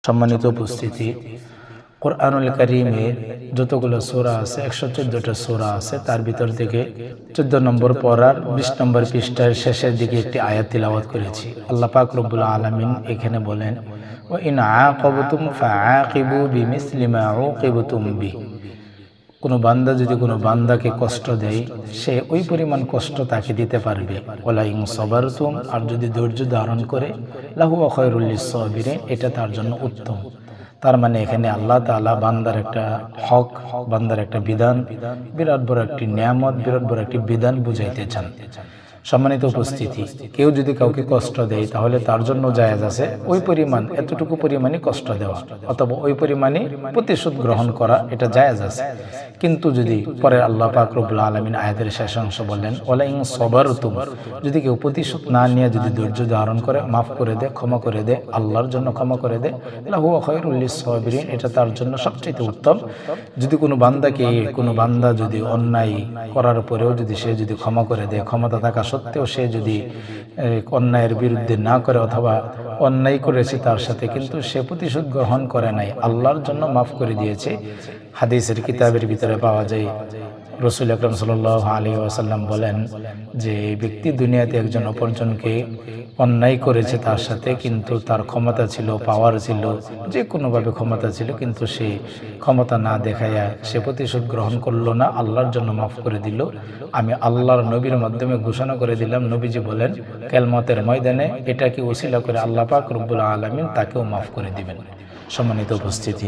সম্মানিত উপস্থিতি, কোরআনুল কারীমের যতগুলো সূরা আছে 114টা সূরা আছে, তার ভিতর থেকে 14 নম্বর পারার 20 নম্বর পৃষ্ঠার শেষের দিকে একটি আয়াত তিলাওয়াত করেছি। আল্লাহ পাক রব্বুল আলামিন এখানে বলেন, ওয়া ইন আকাবতুম ফাআকিবু বিমিসলি মা উকিবতুম বি। কোনো বান্দা যদি কোনো বান্দাকে কষ্ট দেয়, সে ওই পরিমাণ কষ্ট তাকে দিতে পারবে। ওয়ালা ইন সাবারতুম, আর যদি ধৈর্য ধারণ করে, লাহু খায়রুল লিস-সাবিরিন, এটা তার জন্য উত্তম। তার মানে এখানে আল্লাহ তাআলা বান্দার একটা হক, বান্দার একটা বিধান, বিরাট বড় একটি নিয়ামত, বিরাট বড় একটি বিধান বুঝাইতে চান। সম্মানিত উপস্থিতি, কেউ যদি কাউকে কষ্ট দেয় তাহলে তার জন্য জায়েজ আছে ওই পরিমাণ, এতটুকু পরিমাণে কষ্ট দেওয়া অথবা ওই পরিমাণে প্রতিশোধ গ্রহণ করা, এটা জায়েজ আছে। কিন্তু যদি পরে আল্লাহ পাক রব্বুল আলামিন আয়াতের শেষ অংশ বলেন, ওয়ালা ইন সাবারতুম, যদি কেউ প্রতিশোধ না নিয়ে যদি ধৈর্য ধারণ করে, মাফ করে দেয়, ক্ষমা করে দেয়, আল্লাহর জন্য ক্ষমা করে দেয়, লাহু খায়রুল লিস-সাবিরিন, এটা তার জন্য সবচেয়ে উত্তম। যদি কোনো বান্দা যদি অন্যায় করার পরেও যদি সে যদি ক্ষমা করে দেয়, ক্ষমতা থাকা সত্ত্বেও সে যদি অন্যায়ের বিরুদ্ধে না করে অথবা অন্যায় করেছে তার সাথে, কিন্তু সে প্রতিশোধ গ্রহণ করে নাই, আল্লাহর জন্য মাফ করে দিয়েছে। হাদিসের কিতাবের ভিতরে পাওয়া যায়, রাসূল আকরাম সাল্লাল্লাহু আলাইহি ওয়াসাল্লাম বলেন যে ব্যক্তি দুনিয়াতে একজন অপরজনকে অন্যায় করেছে তার সাথে, কিন্তু তার ক্ষমতা ছিল, পাওয়ার ছিল, যে কোনোভাবে ক্ষমতা ছিল, কিন্তু সে ক্ষমতা না দেখাইয়া সে প্রতিশোধ গ্রহণ করলো না, আল্লাহর জন্য মাফ করে দিল, আমি আল্লাহর নবীর মাধ্যমে ঘোষণা করে দিলাম, নবীজি বলেন কিয়ামতের ময়দানে এটাকে ওসিলা করে আল্লাহ পাক রব্বুল আলামিন তাকেও মাফ করে দিবেন। সম্মানিত উপস্থিতি,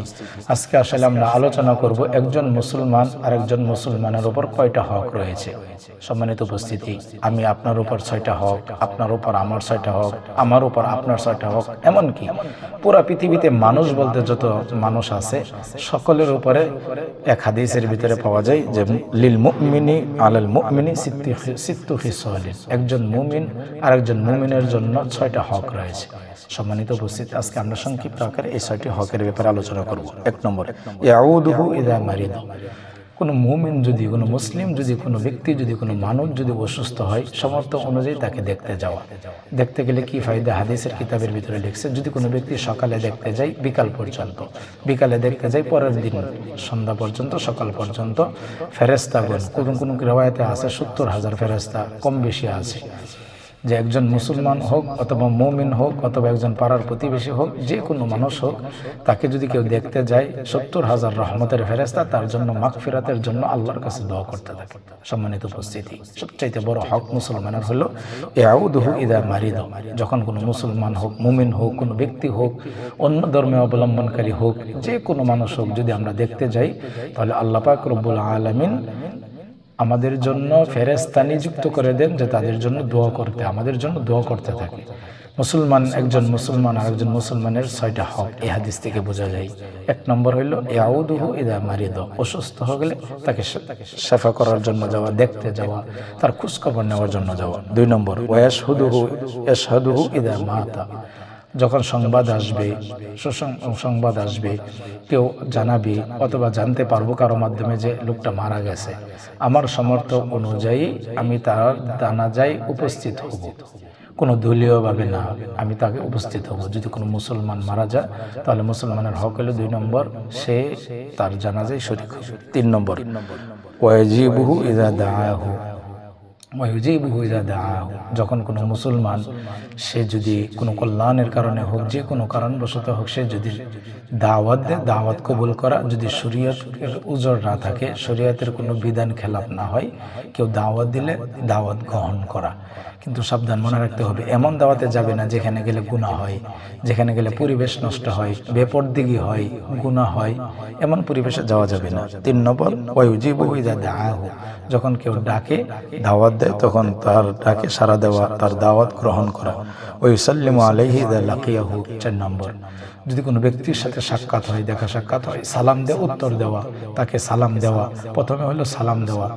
আজকে আসলে আমরা আলোচনা করব একজন মুসলমান আর একজন মুসলমানের উপর কয়টা হক রয়েছে। সম্মানিত উপস্থিতি, আমি আপনার উপর 6টা হক, আপনার উপর আমার 6টা হক, আমার উপর আপনার 6টা হক, এমনকি পুরা পৃথিবীতে মানুষ বলতে যত মানুষ আছে সকলের উপরে এক হাদিসের ভিতরে পাওয়া যায় যে লিল মুমিনি আলাল মুমিনি সিত্তু খিসালিন, একজন মুমিন আর একজন মুমিনের জন্য 6টা হক রয়েছে। সম্মানিত উপস্থিতি, আজকে আমরা সংক্ষিপ্ত আকারে এই 6টি হকের ব্যাপারে আলোচনা করব। 1 নম্বর, ইয়াউদুহু ইযা মারিদ। কোনো মুমিন যদি, কোনো মুসলিম যদি, কোনো ব্যক্তি যদি, কোনো মানুষ যদি অসুস্থ হয়, সামর্থ্য অনুযায়ী তাকে দেখতে যাওয়া। দেখতে গেলে কি ফায়দা? হাদিসের কিতাবের ভিতরে লিখছে, যদি কোনো ব্যক্তি সকালে দেখতে যায় বিকাল পর্যন্ত, বিকালে দেখতে যায় পরের দিন সন্ধ্যা পর্যন্ত, সকাল পর্যন্ত, ফেরেশতাগণ, কোন রিওয়ায়াতে আছে 70,000 ফেরেশতা, কম বেশি আছে, যে একজন মুসলমান হোক অথবা মুমিন হোক অথবা একজন পাড়ার প্রতিবেশী হোক, যে কোনো মানুষ হোক, তাকে যদি কেউ দেখতে যায় 70,000 রহমতের ফেরেশতা তার জন্য মাগফিরাতের জন্য আল্লাহর কাছে দোয়া করতে থাকে। সম্মানিত উপস্থিতি, সবচাইতে বড় হক মুসলমানের হলো ইয়াউদুহু ইযা মারিদ, যখন কোনো মুসলমান হোক, মুমিন হোক, কোনো ব্যক্তি হোক, অন্য ধর্মে অবলম্বনকারী হোক, যে কোনো মানুষ হোক, যদি আমরা দেখতে যাই তাহলে আল্লাহ পাক রব্বুল আলামিন আমাদের জন্য ফেরেশতা নিযুক্ত করে দেন যে তাদের জন্য দোয়া করতে, আমাদের জন্য দোয়া করতে থাকে। মুসলমান, একজন মুসলমান আর একজন মুসলমানের 6টা হক এই হাদিস থেকে বোঝা যায়। 1 নম্বর হইল ইয়াউদুহু ইযা মারিদ, অসুস্থ হয়ে গেলে তাকে শিফা করার জন্য যাওয়া, দেখতে যাওয়া, তার খোঁজখবর নেওয়ার জন্য যাওয়া। 2 নম্বর, ইয়াশহাদুহু ইযা মাতা, যখন সংবাদ আসবে, সংবাদ আসবে, কেউ জানাবে অথবা জানতে পারবো কারো মাধ্যমে যে লোকটা মারা গেছে, আমার সামর্থ্য অনুযায়ী আমি তার জানাজায় উপস্থিত হব, কোনো দলীয়ভাবে না, আমি তাকে উপস্থিত হব। যদি কোনো মুসলমান মারা যায় তাহলে মুসলমানের হক হলো 2 নম্বর, সে তার জানাজায় শরীক হবে। 3 নম্বর, ওয়াজিবুহু ইযা দাআহু, যখন কোনো মুসলমান সে যদি কোনো কল্যাণের কারণে হোক, যে কোনো কারণবশত হোক, সে যদি দাওয়াত দেয়, দাওয়াত কবুল করা, যদি শরীয়তের উজর না থাকে, শরীয়তের কোনো বিধান খেলাপ না হয়, কেউ দাওয়াত দিলে দাওয়াত গ্রহণ করা। কিন্তু সাবধান, মনে রাখতে হবে এমন দাওয়াতে যাবে না যেখানে গেলে গুনাহ হয়, যেখানে গেলে পরিবেশ নষ্ট হয়, বেপরদিগি হয়, গুনাহ হয়, এমন পরিবেশে যাওয়া যাবে না। 3 নম্বর, ওয়াজিবুহু ইযা দাআহু, যখন কেউ ডাকে, দাওয়াত দেয়, তখন তার ডাকে সাড়া দেওয়া, তার দাওয়াত গ্রহণ করা। ওয়াইসাল্লিমু আলাইহি ইযা লাকিয়াহু। 4 নম্বর, যদি কোনো ব্যক্তির সাথে সাক্ষাৎ হয়, দেখা সাক্ষাৎ হয়, সালাম দিয়ে উত্তর দেওয়া, তাকে সালাম দেওয়া। প্রথমে হলো সালাম দেওয়া,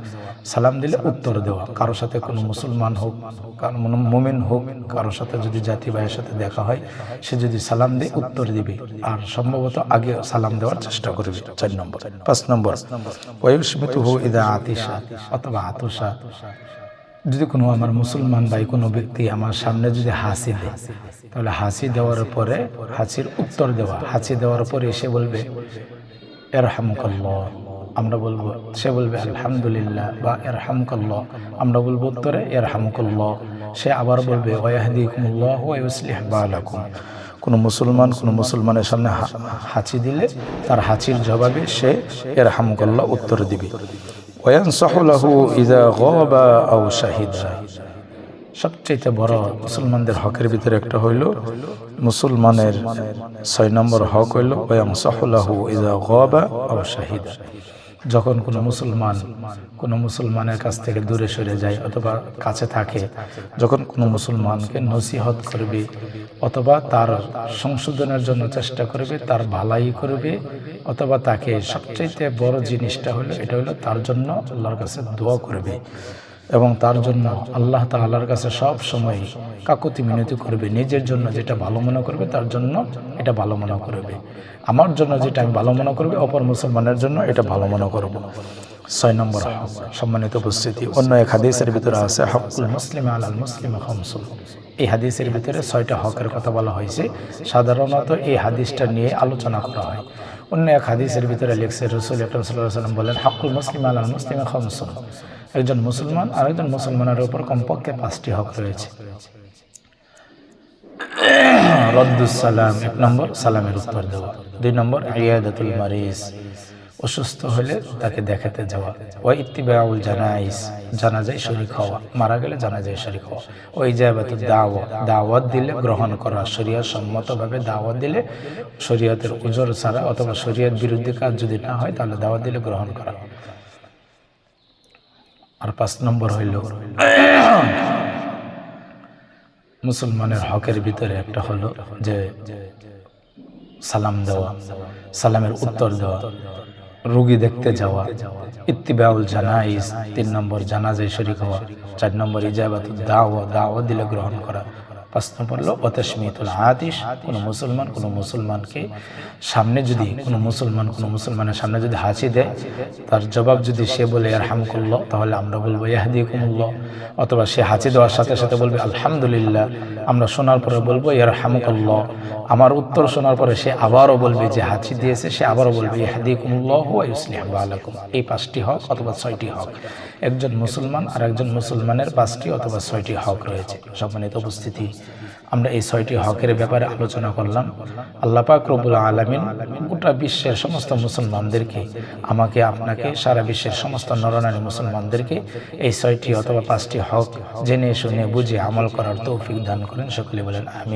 সালাম দিলে উত্তর দেওয়া। কারোর সাথে কোনো মুসলমান হোক, কারো মুমিন হোক, কারোর সাথে যদি জাতি ভাইয়ের সাথে দেখা হয়, সে যদি সালাম দিয়ে উত্তর দিবে, আর সম্ভবত আগে সালাম দেওয়ার চেষ্টা করবে। 4 নম্বর। 5 নম্বর, ওয়ায়ুশমিতুহু ইযা আতিশা অথবা আতুশা, যদি কোনো আমার মুসলমান ভাই কোনো ব্যক্তি আমার সামনে যদি হাসি দেয়, তাহলে হাসি দেওয়ার পরে হাসির উত্তর দেওয়া, হাসি দেওয়ার পরে সে বলবে ইরহামুকাল্লাহ, আমরা বলবো, সে বলবে আলহামদুলিল্লাহ বা ইরহামুকাল্লাহ, আমরা বলবো উত্তরে ইরহামুকাল্লাহ। সে আবার বলবে ওয়াহদিকুমুল্লাহ ওয়া ইউসলিহ বালাকুম। কোনো মুসলমানের সামনে হাসি দিলে তার হাসির জবাবে সে ইরহামুকাল্লাহ উত্তর দিবে। ওয়ানসাহু লাহু ইযা গাবা আও শাহিদা। সবচেয়ে বড় মুসলমানদের হকের ভিতরে একটা হইল, মুসলমানের 6 নম্বর হক হইল ওয়ানসাহু লাহু ইযা গাবা আও শাহিদা। যখন কোনো মুসলমানের কাছ থেকে দূরে সরে যায় অথবা কাছে থাকে, যখন কোনো মুসলমানকে নসিহত করবে অথবা তার সংশোধনের জন্য চেষ্টা করবে, তার ভালাই করবে, অথবা তাকে সবচেয়ে বড় জিনিসটা হলো এটা হলো তার জন্য আল্লাহর কাছে দোয়া করবে এবং তার জন্য আল্লাহ তাআলার কাছে সব সময় কাকুতি মিনতি করবে। নিজের জন্য যেটা ভালো মনে করবে তার জন্য এটা ভালো মনে করবে, আমার জন্য যেটা আমি ভালো মনে করবে অপর মুসলমানের জন্য এটা ভালো মনে করব। 6 নম্বর হক। সম্মানিত উপস্থিতি, অন্য এক হাদিসের ভিতরে আছে হকুল মুসলিম আলাল মুসলিম খামসুন। এই হাদিসের ভিতরে 6টা হকের কথা বলা হয়েছে। সাধারণত এই হাদিসটা নিয়ে আলোচনা করা হয়। অন্য এক হাদিসের ভিতরে লিখছে রাসূল আকরাম সাল্লাল্লাহু আলাইহি ওয়াসাল্লাম বলেন হকুল মুসলিম আলাল মুসলিম খামসুন। একজন মুসলমান আরেকজন মুসলমানের উপর কমপক্ষে 5টি হক রয়েছে। রদ্দুস সালাম, 1 নম্বর সালামের উত্তর দেওয়া। 2 নম্বর ইয়াদাতুল মারিজ, অসুস্থ হলে তাকে দেখাতে যাওয়া। ওয়া ইত্তিবাউল জানাইজ, জানাজায় শরীক হওয়া, মারা গেলে জানাজায় শরীক হওয়া। ওয়া ইজাবাতুদ দাওয়া, দাওয়াত দিলে গ্রহণ করা, শরীয়ত সম্মতভাবে দাওয়াত দিলে, শরীয়তের উজর ছাড়া অথবা শরীয়ত বিরোধী কাজ যদি না হয় তাহলে দাওয়াত দিলে গ্রহণ করা। আর 5 নম্বর হইল মুসলমানের হকের ভিতরে একটা হলো যে সালাম দেওয়া, সালামের উত্তর দেওয়া, রোগী দেখতে যাওয়া, ইত্তিবাউল জানাইজ, 3 নম্বর জানাজায় শরীক হওয়া, 4 নম্বর ইজাবাতুদ দাওয়া, দাওয়াত দিলে গ্রহণ করা, 5 নম্বর হলো ওয়াতাশমিতুল আতিশ। কোনো মুসলমানকে সামনে যদি কোনো মুসলমানের সামনে যদি হাসি দেয়, তার জবাব যদি সে বলে ইরহামুকাল্লাহ, তাহলে আমরা বলবো ইয়াহদিকুমুল্লাহ, অথবা সে হাসি দেওয়ার সাথে সাথে বলবে আলহামদুলিল্লাহ, আমরা শোনার পরে বলবো ইরহামুকাল্লাহ। আমার উত্তর শোনার পরে সে আবারও বলবে, যে হাসি দিয়েছে সে আবারও বলবে ইয়াহদিকুমুল্লাহ ওয়া ইউসলিহ বালাকুম। এই 5টি হক অথবা 6টি হক। একজন মুসলমান আর একজন মুসলমানের 5টি অথবা 6টি হক রয়েছে। সম্মানিত উপস্থিতি, আমরা এই 6টি হকের ব্যাপারে আলোচনা করলাম। আল্লাহ পাক রব্বুল আলামিন গোটা বিশ্বের সমস্ত মুসলমানদেরকে, আমাকে আপনাকে, সারা বিশ্বের সমস্ত নরনারী মুসলমানদেরকে এই 6টি অথবা 5টি হক জেনে শুনে বুঝে আমল করার তৌফিক দান করেন। সকলে বলেন আমিন।